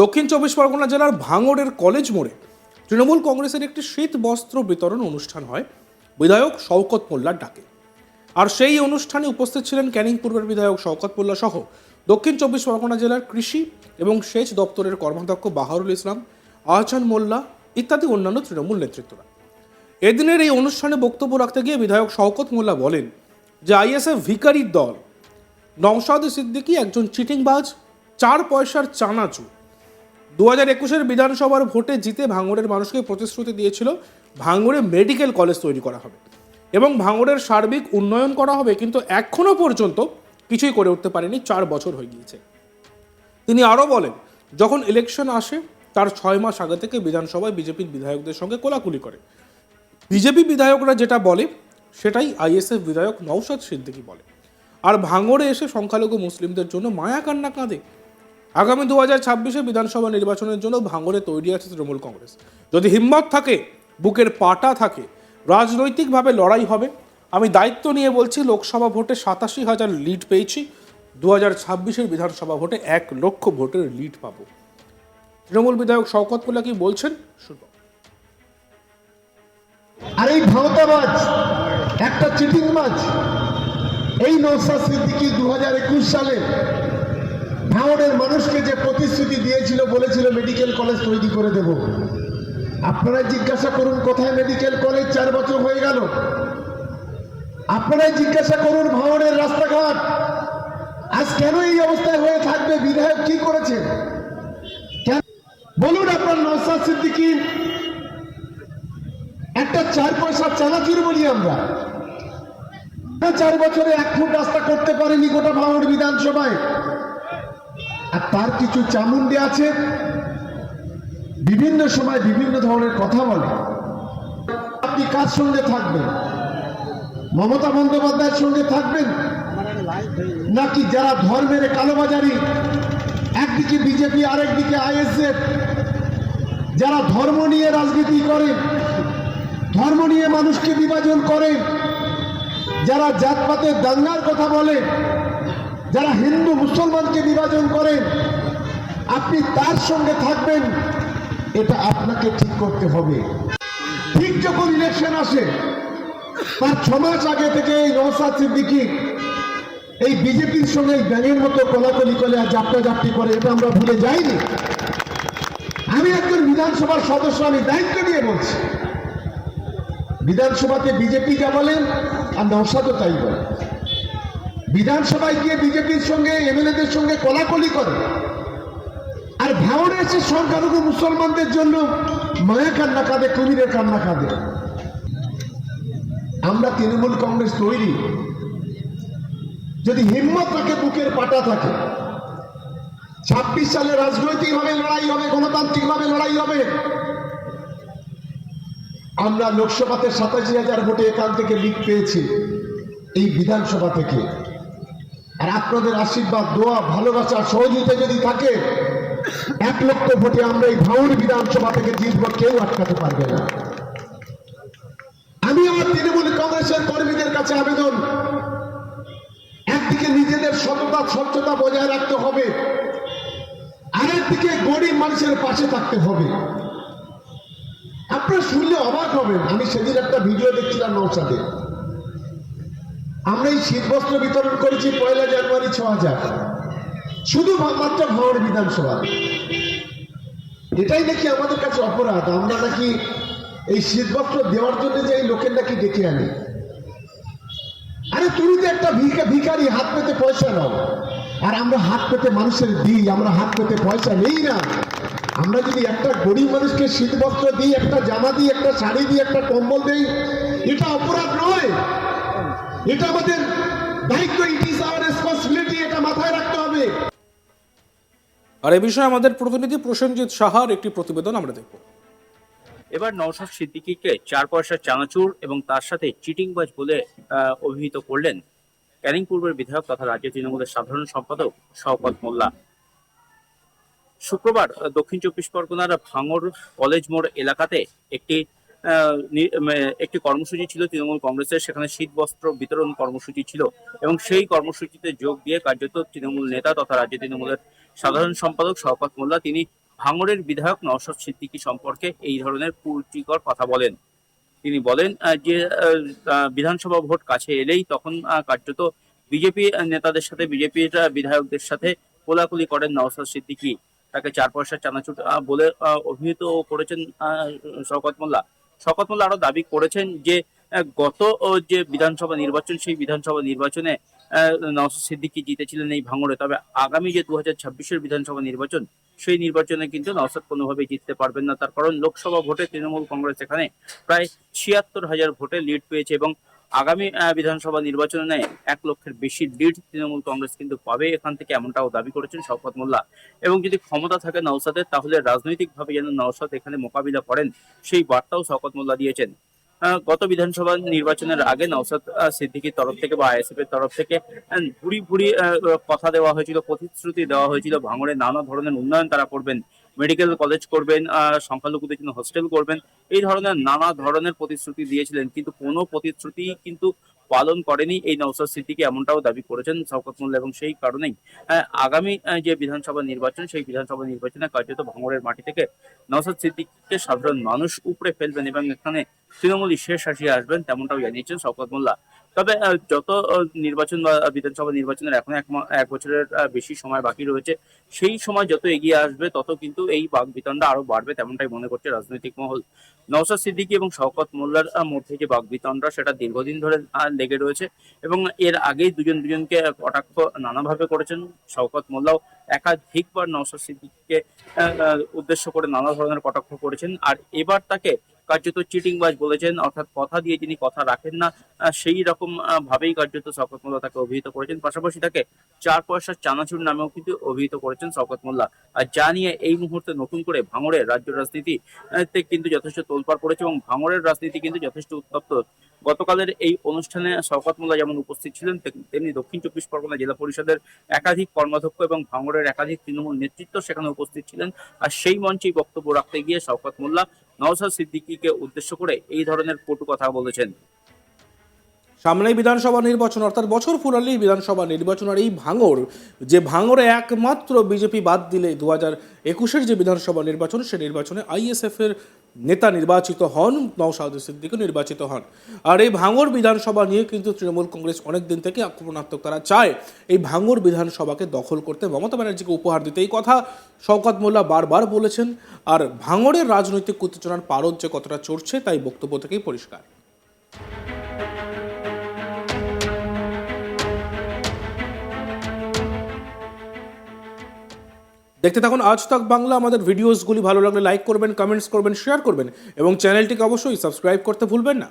দক্ষিণ চব্বিশ পরগনা জেলার ভাঙড়ের কলেজ মোড়ে তৃণমূল কংগ্রেসের একটি শীত বস্ত্র বিতরণ অনুষ্ঠান হয় বিধায়ক শওকত মোল্লার ডাকে। আর সেই অনুষ্ঠানে উপস্থিত ছিলেন ক্যানিং পূর্বের বিধায়ক শওকত মোল্লা সহ দক্ষিণ চব্বিশ পরগনা জেলার কৃষি এবং সেচ দপ্তরের কর্মাধ্যক্ষ বাহারুল ইসলাম, আহসান মোল্লা ইত্যাদি অন্যান্য তৃণমূল নেতৃত্বরা। এদিনের এই অনুষ্ঠানে বক্তব্য রাখতে গিয়ে বিধায়ক শওকত মোল্লা বলেন যে আইএসএফ ভিখারির দল, নওশাদ সিদ্দিকী একজন চিটিংবাজ, 4 পয়সার চানাচুর। 2021-এর বিধানসভার ভোটে জিতে ভাঙড়ের মানুষকে প্রতিশ্রুতি দিয়েছিল ভাঙড়ে মেডিকেল কলেজ তৈরি করা হবে এবং ভাঙড়ের সার্বিক উন্নয়ন করা হবে, কিন্তু এখনো পর্যন্ত কিছুই করে উঠতে পারেনি। 4 বছর হয়ে গিয়েছে। তিনি আরও বলেন, যখন ইলেকশন আসে তার 6 মাস আগে থেকে বিধানসভায় বিজেপির বিধায়কদের সঙ্গে কোলাকুলি করে। বিজেপি বিধায়করা যেটা বলে সেটাই আইএসএফ বিধায়ক নওশাদ সিদ্দিকী বলে। আর ভাঙড়ে এসে সংখ্যালঘু মুসলিমদের জন্য মায়া কান্না কাঁদে। আগামী 2026-এ বিধানসভা নির্বাচনের জন্য ভাঙড়ে তৈরি আছে তৃণমূল কংগ্রেস। যদি হিম্মত থাকে, বুকের পাটা থাকে, রাজনৈতিকভাবে লড়াই হবে। আমি দায়িত্ব নিয়ে বলছি, লোকসভা ভোটে 87,000 লিড পেয়েছি, 2026-এর বিধানসভা ভোটে 1 লক্ষ ভোটের লিড পাবো। তৃণমূল বিধায়ক শওকত মোল্লা কি বলছেন শুনব। আর এই ভাওতাবাজ, একটা চিটিংবাজ, এই নওশাদ সিদ্দিকী 2021 সালে ভাঙড়ের মানুষকে যে প্রতিশ্রুতি দিয়েছিল, বলেছিল মেডিকেল কলেজ তৈরি করে দেব। আপনারা জিজ্ঞাসা করুন কোথায় মেডিকেল কলেজ? 4 বছর হয়ে গেল। আপনারাই জিজ্ঞাসা করুন ভাঙড়ের রাস্তাঘাট আজ কেন এই অবস্থায় হয়ে থাকবে? বিধায়ক কি করেছেন কেন বলুন? আপনার নওশাদ সিদ্দিকী একটা 4 পয়সার চানাচুর বলি আমরা। 4 বছরে 1 ফুট রাস্তা করতে পারেনি গোটা ভাঙড় বিধানসভায়। আর তার কিছু চামুন্ডি আছে, বিভিন্ন সময় বিভিন্ন ধরনের কথা বলে। আপনি কার সঙ্গে থাকবেন? মমতা বন্দ্যোপাধ্যায়ের সঙ্গে থাকবেন, নাকি যারা ধর্মের কালোবাজারি, একদিকে বিজেপি আরেকদিকে আইএসএফ, যারা ধর্ম নিয়ে রাজনীতি করে, ধর্ম নিয়ে মানুষকে বিভাজন করে, যারা জাতপাতের দাঙ্গার কথা বলে, যারা হিন্দু মুসলমানকে বিভাজন করে, আপনি তার সঙ্গে থাকবেন? এটা আপনাকে ঠিক করতে হবে। ঠিক যখন ইলেকশন আসে তার 6 মাস আগে থেকে এই নওশাদ সিদ্দিকী এই বিজেপির সঙ্গে ব্যাঙের মতো কোলাকুলি করে আর জাপটাজাপটি করে, এটা আমরা ভুলে যাইনি। আমি একজন বিধানসভার সদস্য, আমি দায়িত্ব নিয়ে বলছি, বিধানসভাতে বিজেপি যা বলেন আর নওশাদও তাই বলে। বিধানসভায় গিয়ে বিজেপির সঙ্গে এমএলএদের সঙ্গে কোলাকুলি করে, আর ভাঙড়ে এসে সংখ্যালঘু মুসলমানদের জন্য মায়া কান্না কাঁদে, কুমিরের কান্না কাঁদে। আমরা তৃণমূল কংগ্রেস তৈরি, যদি হিম্মত থাকে, বুকের পাটা থাকে। 26 সালে রাজনৈতিকভাবে লড়াই হবে, গণতান্ত্রিকভাবে লড়াই হবে। আমরা লোকসভাতে 87,000 ভোটে এখান থেকে লিড পেয়েছি, এই বিধানসভা থেকে। আর আপনাদের আশীর্বাদ, দোয়া, ভালোবাসা, সহযোগিতা যদি থাকে, 1 লক্ষ ভোটে আমরা এই ভাঙড় বিধানসভা থেকে জিতব, কেউ আটকাতে পারবে না। আমি আমার তৃণমূল কংগ্রেসের কর্মীদের কাছে আবেদন, একদিকে নিজেদের সততা স্বচ্ছতা বজায় রাখতে হবে, আরেকদিকে গরিব মানুষের পাশে থাকতে হবে। আপনারা শুনলে অবাক হবেন, আমি সেদিন একটা ভিডিও দেখছিলাম নওশাদে। আমরা এই শীতবস্ত্র বিতরণ করেছি 1 জানুয়ারি 6,000, শুধু মাত্র ভাঙড় বিধানসভা। এটাই নাকি আমাদের কাছে অপরাধ? আমরা নাকি এই শীতবস্ত্র দেওয়ার জন্য যে এই লোকের নাকি ডেকে আনি? আরে তুমি তো একটা ভিখারি, হাত পেতে পয়সা নাও, আর আমরা হাত পেতে মানুষের দিই, আমরা হাত পেতে পয়সা নেই না। আমরা যদি একটা গরিব মানুষকে শীতবস্ত্র দিই, একটা জামা দিই, একটা শাড়ি দিই, একটা কম্বল দিই, এটা অপরাধ নয়, এটা আমাদের দায়িত্ব। ইট ইজ আওয়ার রেসপন্সিবিলিটি, এটা মাথায় রাখতে হবে। আর এ বিষয়ে আমাদের প্রতিনিধি প্রসেনজিৎ সাহার একটি প্রতিবেদন আমরা দেখব। এবার নওশাদ সিদ্দিকীকে 4 পয়সার চানাচুর এবং তার সাথে চিটিংবাজ বলে অভিহিত করলেন ক্যানিং পূর্বের বিধায়ক তথা রাজ্য তৃণমূলের সাধারণ সম্পাদক শওকত মোল্লা। শুক্রবার দক্ষিণ চব্বিশ পরগনার ভাঙড় কলেজ মোড় এলাকাতে একটি কর্মসূচি ছিল তৃণমূল কংগ্রেসের। সেখানে শীত বস্ত্র বিতরণ কর্মসূচি ছিল এবং সেই কর্মসূচিতে যোগ দিয়ে কার্যত তৃণমূল নেতা তথা রাজ্য তৃণমূলের সাধারণ সম্পাদক শওকত মোল্লা তিনি ভাঙড়ের বিধায়ক নওশাদ সিদ্দিকী সম্পর্কে এই ধরনের কুরুচিকর কথা বলেন। তিনি বলেন যে বিধানসভা ভোট কাছে এলেই তখন কার্যত বিজেপি নেতাদের সাথে, বিজেপির বিধায়কদের সাথে কোলাকুলি করেন নওশাদ সিদ্দিকী। তাকে চার পয়সার চানাচুর বলে অভিহিত করেছেন শওকত মোল্লা। শওকত মোল্লা আরো দাবি করেছেন যে গত যে বিধানসভা নির্বাচন, সেই বিধানসভা নির্বাচনে নওশাদ সিদ্দিকী জিতেছিলেন এই ভাঙড়ে। তবে আগামী যে 2026-এর বিধানসভা নির্বাচন, সেই নির্বাচনে কিন্তু নওশাদ কোনোভাবেই জিততে পারবেন না। তার কারণ লোকসভা ভোটে তৃণমূল কংগ্রেস এখানে প্রায় 76,000 ভোটে লিড পেয়েছে এবং আগামী বিধানসভা নির্বাচনে 1 লক্ষের বেশি লিড তৃণমূল কংগ্রেস কিন্তু পাবে এখান থেকে, এমনটাও দাবি করেছেন শওকত মোল্লা। এবং যদি ক্ষমতা থাকে নওশাদের, তাহলে রাজনৈতিকভাবে যেন নওশাদ এখানে মোকাবিলা করেন, সেই বার্তাও শওকত মোল্লা দিয়েছেন। গত বিধানসভা নির্বাচনের আগে নওশাদ সিদ্দিকীর তরফ থেকে বা আইএসএফ এর তরফ থেকে ভুরি ভুরি কথা দেওয়া হয়েছিল, প্রতিশ্রুতি দেওয়া হয়েছিল ভাঙড়ে নানা ধরনের উন্নয়ন তারা করবেন, মেডিকেল কলেজ করবেন, সংখ্যালঘুদের জন্য হোস্টেল করবেন, এই ধরনের নানা ধরনের প্রতিশ্রুতি দিয়েছিলেন, কিন্তু কোনো প্রতিশ্রুতি কিন্তু পালন করেনি এই নওশাদ সিদ্দিকী, এমনটাও দাবি করেছেন শওকত মোল্লা। এবং সেই কারণেই আগামী যে বিধানসভা নির্বাচন, সেই বিধানসভা নির্বাচনে কার্যত ভাঙড়ের মাটি থেকে নওশাদ সিদ্দিকীকে সাধারণ মানুষ উপড়ে ফেলবেন এবং এখানে তৃণমূলই শেষ আসিয়া আসবেন, তেমনটাও জানিয়েছেন শওকত মোল্লা। তবে যত নির্বাচন বা বিধানসভা নির্বাচনের এখন 1 বছরের বেশি সময় বাকি রয়েছে, সেই সময় যত এগিয়ে আসবে তত কিন্তু এই বাকবিতণ্ডা আরো বাড়বে, তেমনটাই মনে করছে রাজনৈতিক মহল। নওশাদ সিদ্দিকী এবং শওকত মোল্লার মধ্যে যে বাকবিতণ্ডা, সেটা দীর্ঘদিন ধরে লেগে রয়েছে এবং এর আগেই দুজনকে কটাক্ষ নানাভাবে করেছেন। শওকত মোল্লাও একাধিকবার নওশাদ সিদ্দিকীকে উদ্দেশ্য করে নানা ধরনের কটাক্ষ করেছেন, আর এবার তাকে কার্যত চিটিংবাজ বলেছেন, অর্থাৎ কথা দিয়ে যিনি কথা রাখেন না, সেই রকম ভাবেই কার্যত শওকত মোল্লা তাকে অভিহিত করেছেন। পাশাপাশি তাকে 4 পয়সার চানাচুর নামেও কিন্তু অভিহিত করেছেন শওকত মোল্লা। আর যা নিয়ে এই মুহূর্তে নতুন করে ভাঙড়ের রাজ্য রাজনীতি কিন্তু যথেষ্ট তোলপাড় পড়েছে এবং ভাঙড়ের রাজনীতি কিন্তু যথেষ্ট উত্তপ্ত। গতকালের এই অনুষ্ঠানে শওকত মোল্লা যেমন উপস্থিত ছিলেন, তেমনি দক্ষিণ 24 পরগনা জেলা পরিষদের একাধিক কর্মাধ্যক্ষ এবং ভাঙড়ের একাধিক তৃণমূল নেতৃত্ব সেখানে উপস্থিত ছিলেন। আর সেই মঞ্চেই বক্তব্য রাখতে গিয়ে শওকত মোল্লা নওশাদ সিদ্দিকীকে উদ্দেশ্য করে এই ধরনের কটু কথা বলেছেন। সামনেই বিধানসভা নির্বাচন, অর্থাৎ বছর ফুরালেই বিধানসভা নির্বাচন। আর এই ভাঙড়, যে ভাঙড়ে একমাত্র বিজেপি বাদ দিলে 2021-এর যে বিধানসভা নির্বাচন, সেই নির্বাচনে আইএসএফ এর নেতা নির্বাচিত হন, নওশাদ সিদ্দিকী নির্বাচিত হন। আর এই ভাঙড় বিধানসভা নিয়ে কিন্তু তৃণমূল কংগ্রেস অনেক দিন থেকে আক্রমণাত্মক। তারা চায় এই ভাঙড় বিধানসভাকে দখল করতে, মমতা ব্যানার্জিকে উপহার দিতে। এই কথা শওকত মোল্লা বারবার বলেছেন। আর ভাঙড়ের রাজনৈতিক উত্তেজনার পারদ যে কতটা চড়ছে, তাই বক্তব্য থেকেই পরিষ্কার। দেখতে থাকুন আজ তাক বাংলা। আমাদের ভিডিওসগুলি ভালো লাগলে লাইক করবেন, কমেন্টস করবেন, শেয়ার করবেন এবং চ্যানেলটিকে অবশ্যই সাবস্ক্রাইব করতে ভুলবেন না।